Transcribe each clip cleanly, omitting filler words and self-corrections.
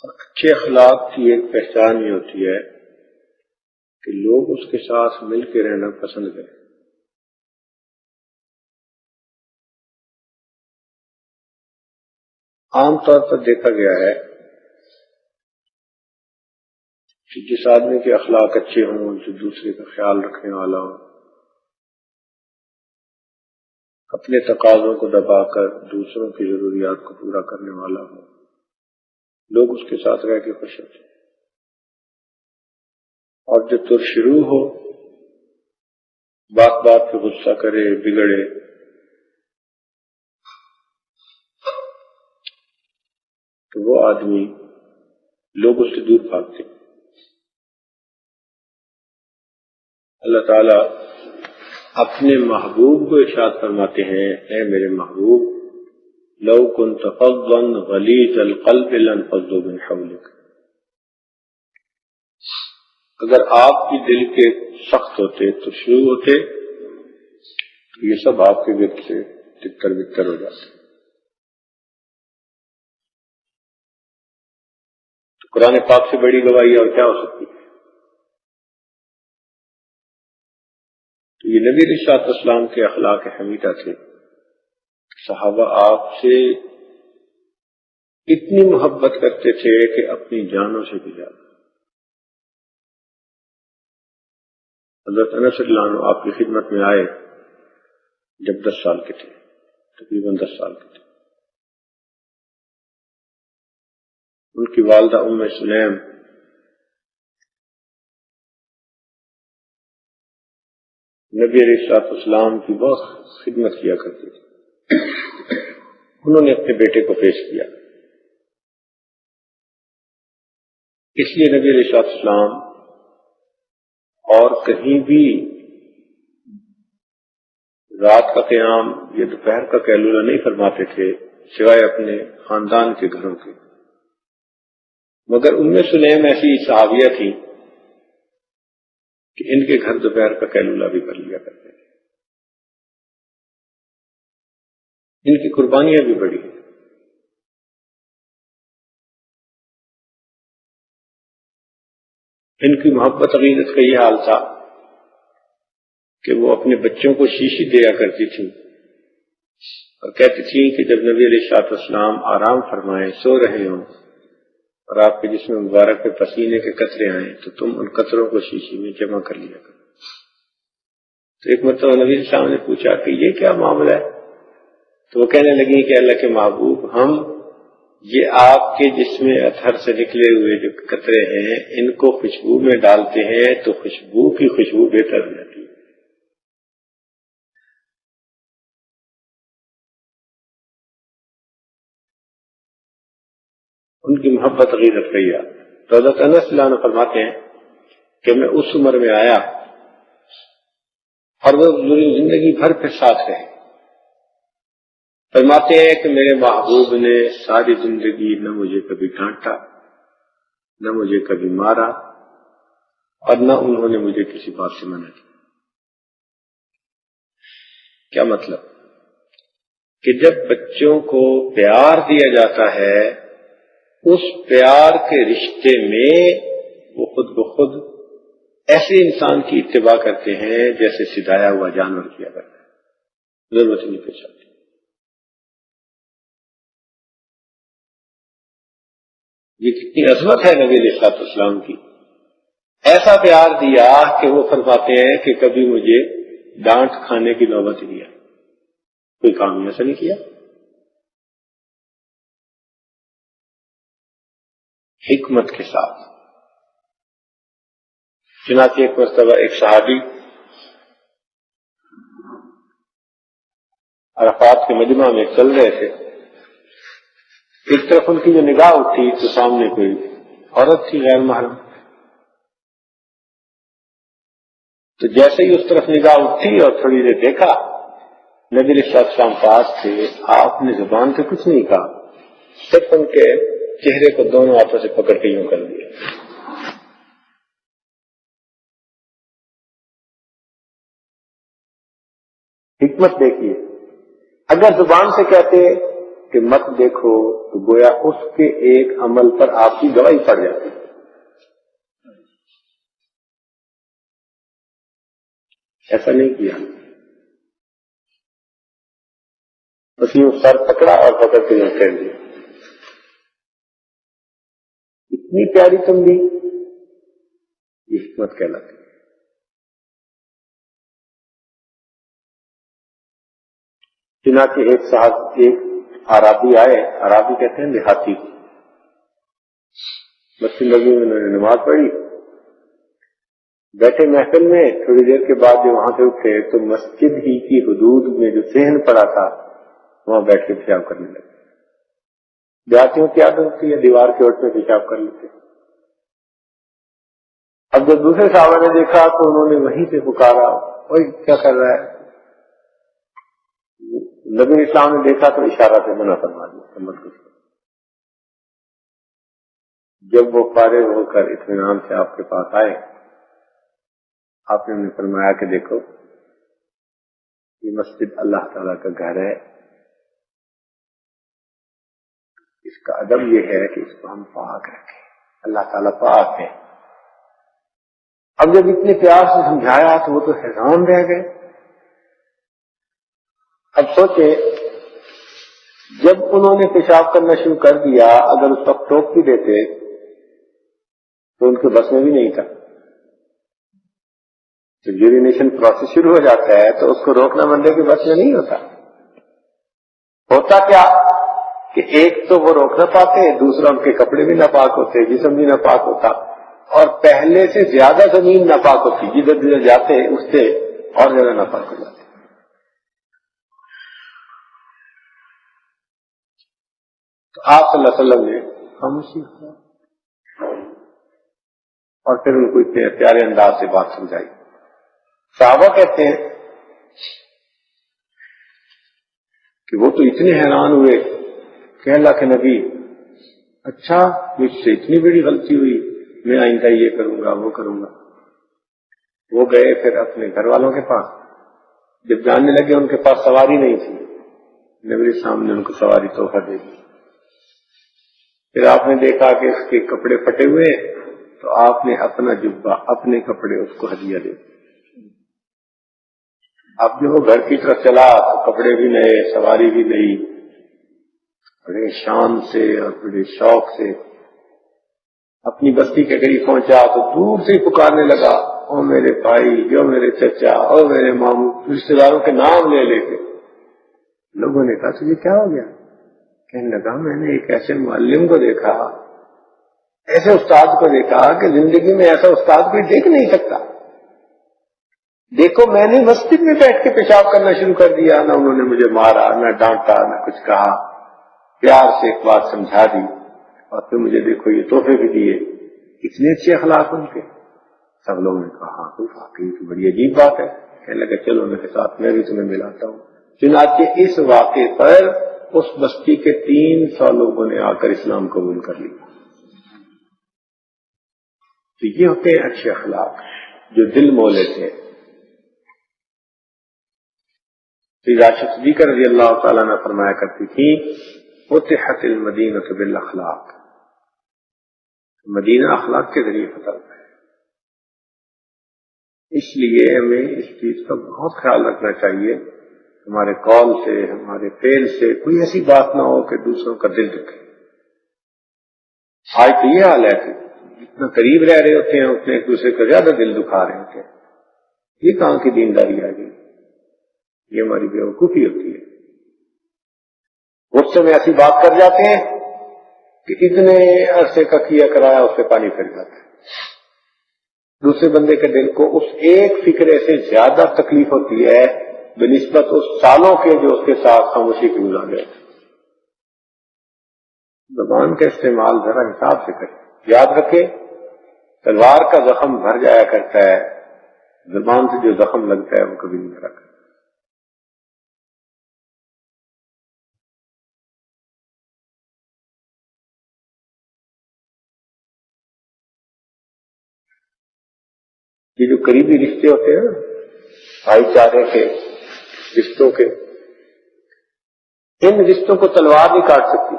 اور اچھے اخلاق کی ایک پہچان یہ ہوتی ہے کہ لوگ اس کے ساتھ مل کے رہنا پسند کریں. عام طور پر دیکھا گیا ہے کہ جس آدمی کے اخلاق اچھے ہوں، جو دوسرے کا خیال رکھنے والا ہو، اپنے تقاضوں کو دبا کر دوسروں کی ضروریات کو پورا کرنے والا ہو، لوگ اس کے ساتھ رہ کے خوش ہوتے ہیں. اور جو ترشرو ہو، بات بات پہ غصہ کرے، بگڑے، تو وہ آدمی لوگ اس سے دور بھاگتے ہیں. اللہ تعالیٰ اپنے محبوب کو ارشاد فرماتے ہیں، اے میرے محبوب، لو كنت فظا غلیظ القلب لانفضوا من حولك، اگر آپ بھی دل کے سخت ہوتے تو شروع ہوتے تو یہ سب آپ کے گرد سے تتر بتر ہو جاتے. تو قرآن پاک سے بڑی گواہی اور کیا ہو سکتی ہے؟ تو یہ نبی علیہ الصلوۃ والسلام کے اخلاق حمیدہ تھے. صحابہ آپ سے اتنی محبت کرتے تھے کہ اپنی جانوں سے بھی زیادہ. حضرت انس رضی اللہ عنہ آپ کی خدمت میں آئے جب 10 سال کے تھے، تقریباً 10 سال کے تھے. ان کی والدہ ام سلیم نبی علیہ الصلوۃ والسلام کی بہت خدمت کیا کرتے تھے. انہوں نے اپنے بیٹے کو پیش کیا. اس لیے نبی علیہ الصلوۃ والسلام اور کہیں بھی رات کا قیام یا دوپہر کا قیلولہ نہیں فرماتے تھے سوائے اپنے خاندان کے گھروں کے. مگر ام سلیم ایسی صحابیہ تھی کہ ان کے گھر دوپہر کا قیلولہ بھی کر لیا کرتے تھے. ان کی قربانیاں بھی بڑی ہیں. ان کی محبت عقیدت کا یہ حال تھا کہ وہ اپنے بچوں کو شیشی دیا کرتی تھی اور کہتی تھی کہ جب نبی علیہ الصلوۃ والسلام آرام فرمائیں، سو رہے ہوں اور آپ کے جسم مبارک پہ پسینے کے قطرے آئیں تو تم ان قطروں کو شیشی میں جمع کر لیا کرو. تو ایک مرتبہ نبی علیہ السلام نے پوچھا کہ یہ کیا معاملہ ہے؟ تو وہ کہنے لگی کہ اللہ کے محبوب، ہم یہ آپ کے جسم اطہر سے نکلے ہوئے جو قطرے ہیں ان کو خوشبو میں ڈالتے ہیں تو خوشبو کی خوشبو بہتر ہو جاتی ہے. ان کی محبت عقیدت کا یہ. تو حضرت انس رضی اللہ عنہ فرماتے ہیں کہ میں اس عمر میں آیا اور وہ زندگی بھر پھر ساتھ رہے. فرماتے ہیں کہ میرے محبوب نے ساری زندگی نہ مجھے کبھی ڈانٹا، نہ مجھے کبھی مارا، اور نہ انہوں نے مجھے کسی بات سے منع کیا. کیا مطلب؟ کہ جب بچوں کو پیار دیا جاتا ہے اس پیار کے رشتے میں وہ خود بخود ایسے انسان کی اتباع کرتے ہیں جیسے سدایا ہوا جانور کیا کرتا ہے، ضرورت نہیں پیش آتی. یہ کتنی عظمت ہے نبی علیہ الصلوۃ والسلام کی. ایسا پیار دیا کہ وہ فرماتے ہیں کہ کبھی مجھے ڈانٹ کھانے کی نوبت ہی نہیں آئی، کوئی کام ایسا نہیں کیا. حکمت کے ساتھ. چنانچہ ایک مرتبہ ایک صحابی عرفات کے مجمع میں چل رہے تھے، ایک طرف ان کی جو نگاہ اٹھی تو سامنے کوئی عورت تھی غیر محرم. تو جیسے ہی اس طرف نگاہ اٹھی اور تھوڑی دیر دیکھا، نبی علیہ الصلوۃ والسلام پاس تھے، آپ نے زبان سے کچھ نہیں کہا، صرف ان کے چہرے کو دونوں ہاتھوں سے پکڑ کے یوں کر دیا. حکمت دیکھیے. اگر زبان سے کہتے کہ مت دیکھو تو گویا اس کے ایک عمل پر آپ کی گواہی پڑ جاتی ہے. ایسا نہیں کیا، بس یوں سر پکڑا اور پکڑ کے یوں پھیر دیا. اتنی پیاری تنبیہ یہ حکمت کہلاتی ہے. چنانچہ ایک صاحب ایک عرابی آئے، عرابی کہتے ہیں دیہاتی، مسجد نبوی میں انہوں نے نماز پڑھی، بیٹھے محفل میں، تھوڑی دیر کے بعد جو وہاں سے اٹھے تو مسجد ہی کی حدود میں جو صحن پڑا تھا وہاں بیٹھ کے پیشاب کرنے لگے. دیہاتیوں کی عادت ہوتی ہے دیوار کے اوٹ میں پیشاب کر لیتے. اب جب دوسرے صحابہ نے دیکھا تو انہوں نے وہیں سے پکارا، اوئے کیا کر رہا ہے؟ نبی اسلام نے دیکھا تو اشارہ سے منع فرما دیا مت کچھ. جب وہ فارغ ہو کر اطمینان سے آپ کے پاس آئے، آپ نے انہیں فرمایا کہ دیکھو یہ مسجد اللہ تعالیٰ کا گھر ہے، اس کا ادب یہ ہے کہ اس کو ہم پاک رکھیں، اللہ تعالیٰ پاک ہے. اب جب اتنے پیار سے سمجھایا تو وہ تو حیران رہ گئے. اب سوچیں جب انہوں نے پیشاب کرنا شروع کر دیا، اگر اس وقت ٹوک بھی دیتے تو ان کے بس میں بھی نہیں تھا. جب یورینیشن پروسیس شروع ہو جاتا ہے تو اس کو روکنا بندے کے بس میں نہیں ہوتا. ہوتا کیا کہ ایک تو وہ روک نہ پاتے، دوسرا ان کے کپڑے بھی ناپاک ہوتے، جسم بھی ناپاک ہوتا، اور پہلے سے زیادہ زمین ناپاک ہوتی، جدھر جدھر جاتے اس سے اور زیادہ ناپاک ہو جاتے. تو آپ صلی اللہ علیہ وسلم نے خاموشی اور پھر ان کو اتنے پیارے انداز سے بات سمجھائی. صحابہ کہتے ہیں کہ وہ تو اتنے حیران ہوئے کہ اللہ کے نبی، اچھا مجھ سے اتنی بڑی غلطی ہوئی، میں آئندہ یہ کروں گا وہ کروں گا. وہ گئے پھر اپنے گھر والوں کے پاس. جب جاننے لگے ان کے پاس سواری نہیں تھی، نبی صاحب نے ان کو سواری تحفہ دے دی. پھر آپ نے دیکھا کہ اس کے کپڑے پھٹے ہوئے تو آپ نے اپنا جبہ، اپنے کپڑے اس کو ہدیہ دے دی. اب جب وہ گھر کی طرف چلا تو کپڑے بھی نئے، سواری بھی نئی، بڑے شان سے اور بڑے شوق سے اپنی بستی کے قریب پہنچا تو دور سے ہی پکارنے لگا، او میرے بھائی، جو میرے چچا، او میرے ماموں، رشتے داروں کے نام لے لے کے. لوگوں نے کہا تجھے کیا ہو گیا؟ کہنے لگا میں نے ایک ایسے معلم کو دیکھا، ایسے استاد کو دیکھا کہ زندگی میں ایسا استاد کوئی دیکھ نہیں سکتا. دیکھو میں نے مسجد میں بیٹھ کے پیشاب کرنا شروع کر دیا، نہ انہوں نے مجھے مارا، نہ ڈانٹا، نہ کچھ کہا، پیار سے ایک بات سمجھا دی، اور پھر مجھے دیکھو یہ تحفے بھی دیے. اتنے اچھے اخلاق ان کے. سب لوگوں نے کہا ہاں کوئی واقعی تو بڑی عجیب بات ہے. کہنے لگا چلو میرے ساتھ، میں بھی تمہیں ملاتا ہوں. چنانچہ اس واقعے پر اس بستی کے 300 لوگوں نے آ کر اسلام قبول کر لیا. تو یہ ہوتے ہیں اچھے اخلاق جو دل مولے تھے. عائشہ صدیقہ رضی اللہ تعالیٰ نے فرمایا کرتی تھی فتحت المدینہ بالاخلاق، مدینہ اخلاق کے ذریعے فتح ہوتا ہے. اس لیے ہمیں اس چیز کا بہت خیال رکھنا چاہیے، ہمارے قول سے، ہمارے فعل سے کوئی ایسی بات نہ ہو کہ دوسروں کا دل دکھے. آج تو یہ حال ہے کہ جتنا قریب رہ رہے ہوتے ہیں اتنے ایک دوسرے کا زیادہ دل دکھا رہے ہوتے ہیں. یہ کہاں کی دینداری آ گئی؟ یہ ہماری بیوقوفی ہوتی ہے. غصے میں ایسی بات کر جاتے ہیں کہ اتنے عرصے کا کیا کرایا اس سے پانی پھر جاتا ہے. دوسرے بندے کے دل کو اس ایک فکرے سے زیادہ تکلیف ہوتی ہے بنسبت اس سالوں کے جو اس کے ساتھ خاموشی کے گزارے. زبان کا استعمال ذرا حساب سے کرے. یاد رکھے تلوار کا زخم بھر جایا کرتا ہے، زبان سے جو زخم لگتا ہے وہ کبھی نہیں بھرا کرتا. یہ جو قریبی رشتے ہوتے ہیں نا، بھائی چارے کے رشتوں کے، ان رشتوں کو تلوار نہیں کاٹ سکتی،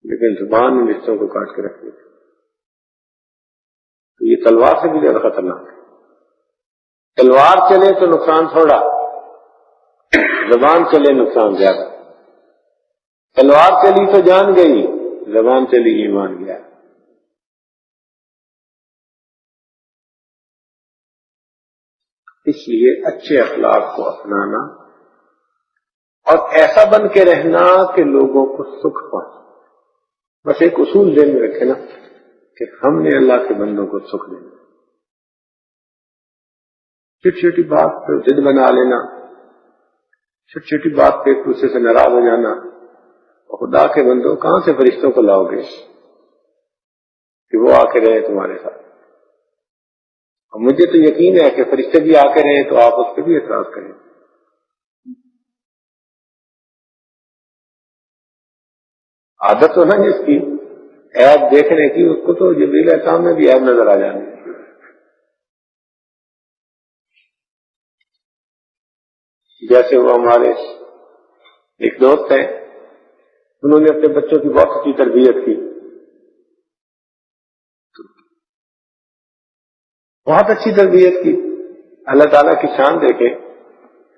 لیکن زبان ان رشتوں کو کاٹ کے رکھ دیتی۔ تو یہ تلوار سے بھی زیادہ خطرناک ہے۔ تلوار چلے تو نقصان تھوڑا، زبان چلے نقصان زیادہ۔ تلوار چلی تو جان گئی، زبان چلی ایمان گیا۔ اس لیے اچھے اخلاق کو اپنانا اور ایسا بن کے رہنا کہ لوگوں کو سکھ پہنچے۔ بس ایک اصول ذہن میں رکھے نا کہ ہم نے اللہ کے بندوں کو سکھ دینا۔ چھوٹی چھوٹی بات پہ ضد بنا لینا، چھوٹی چھوٹی بات پہ ایک دوسرے سے ناراض ہو جانا، خدا کے بندوں کہاں سے فرشتوں کو لاؤ گے کہ وہ آ کے رہے تمہارے ساتھ؟ اور مجھے تو یقین ہے کہ فرشتے بھی آ کے رہے تو آپ اس پہ بھی اعتراض کریں۔ عادت ہو نا جس کی عیب دیکھنے کی، اس کو تو جبریل علیہ السلام میں بھی عیب نظر آ جانے۔ جیسے وہ ہمارے ایک دوست ہیں، انہوں نے اپنے بچوں کی بہت اچھی تربیت کی، بہت اچھی تربیت کی۔ اللہ تعالیٰ کی شان دیکھیں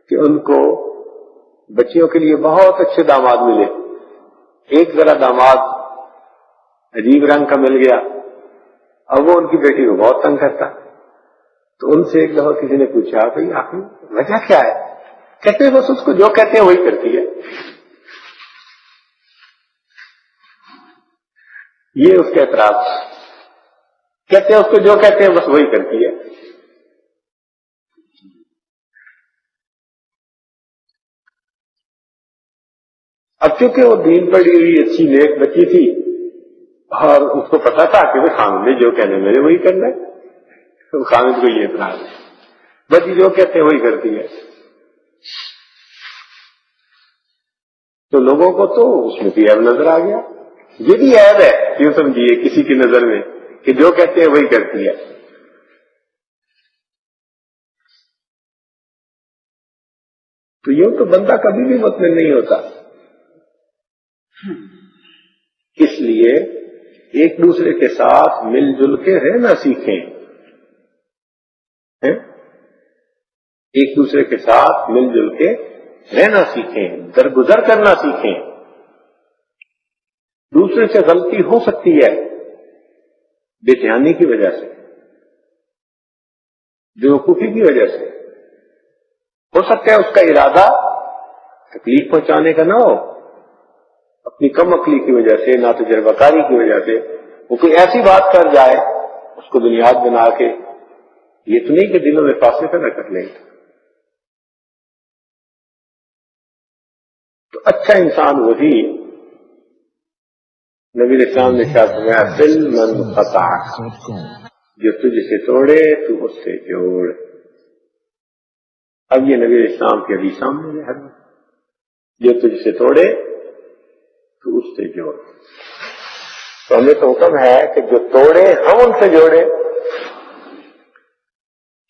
کہ ان کو بچیوں کے لیے بہت اچھے داماد ملے۔ ایک ذرا داماد عجیب رنگ کا مل گیا، اب وہ ان کی بیٹی کو بہت تنگ کرتا۔ تو ان سے ایک دفعہ کسی نے پوچھا بھائی آخر وجہ کیا ہے؟ کہتے ہیں بس اس کو جو کہتے ہیں وہی کرتی ہے۔ یہ اس کے اعتراض، کہتے ہیں اس کو جو کہتے ہیں بس وہی کرتی ہے۔ اب چونکہ وہ دین پڑھی ہوئی اچھی نیک بچی تھی اور اس کو پتا تھا کہ خامد نے جو کہنے میرے وہی کرنا ہے، خامد کو یہ اعتراض ہے، بچی جو کہتے ہیں وہی کرتی ہے۔ تو لوگوں کو تو اس میں بھی عیب نظر آ گیا۔ یہ بھی عیب ہے یوں سمجھیے کسی کی نظر میں کہ جو کہتے ہیں وہی کرتی ہے۔ تو یوں تو بندہ کبھی بھی مطمئن نہیں ہوتا۔ اس لیے ایک دوسرے کے ساتھ مل جل کے رہنا سیکھیں، ایک دوسرے کے ساتھ مل جل کے رہنا سیکھیں، درگزر کرنا سیکھیں۔ دوسرے سے غلطی ہو سکتی ہے بے دھیانی کی وجہ سے، بیوقوفی کی وجہ سے، ہو سکتا ہے اس کا ارادہ تکلیف پہنچانے کا نہ ہو، اپنی کم عقلی کی وجہ سے، ناتجربہ کاری کی وجہ سے وہ کوئی ایسی بات کر جائے اس کو بنیاد بنا کے، یہ تو نہیں کہ دلوں میں فاصلے پیدا کر لیں۔ تو اچھا انسان وہی، نبی علیہ السلام نے کیا فرمایا، دل من قطع، جو تجھ سے توڑے تو اس سے جوڑ۔ اب یہ نبی علیہ السلام کی حدیث سامنے ہے، جو تجھ سے توڑے تو اس سے جوڑ۔ تو ہمیں تو حکم ہے کہ جو توڑے ہم ان سے جوڑے،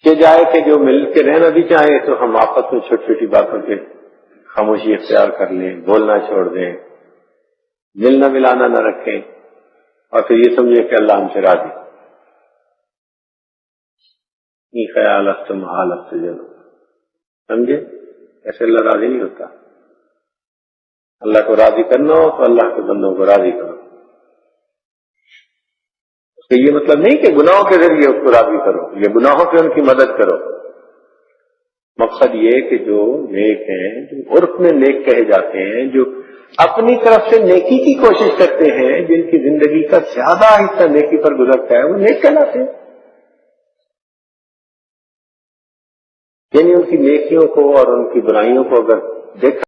کہ جائے کہ جو مل کے رہنا بھی چاہیں تو ہم آپس میں چھوٹی چھوٹی باتوں پہ خاموشی اختیار کر لیں، بولنا چھوڑ دیں، ملنا ملانا نہ رکھیں، اور پھر یہ سمجھے کہ اللہ ہم سے راضی۔ یہ خیال تم حالت سے جلو، سمجھے؟ ایسے اللہ راضی نہیں ہوتا۔ اللہ کو راضی کرنا ہو تو اللہ کے بندوں کو راضی کرو۔ اس کا یہ مطلب نہیں کہ گناہوں کے ذریعے اس کو راضی کرو، یہ گناہوں پہ ان کی مدد کرو۔ مقصد یہ کہ جو نیک ہیں، جو عرف میں نیک کہے جاتے ہیں، جو اپنی طرف سے نیکی کی کوشش کرتے ہیں، جن کی زندگی کا زیادہ حصہ نیکی پر گزرتا ہے، وہ نیک کہلاتے ہیں۔ یعنی ان کی نیکیوں کو اور ان کی برائیوں کو اگر دیکھا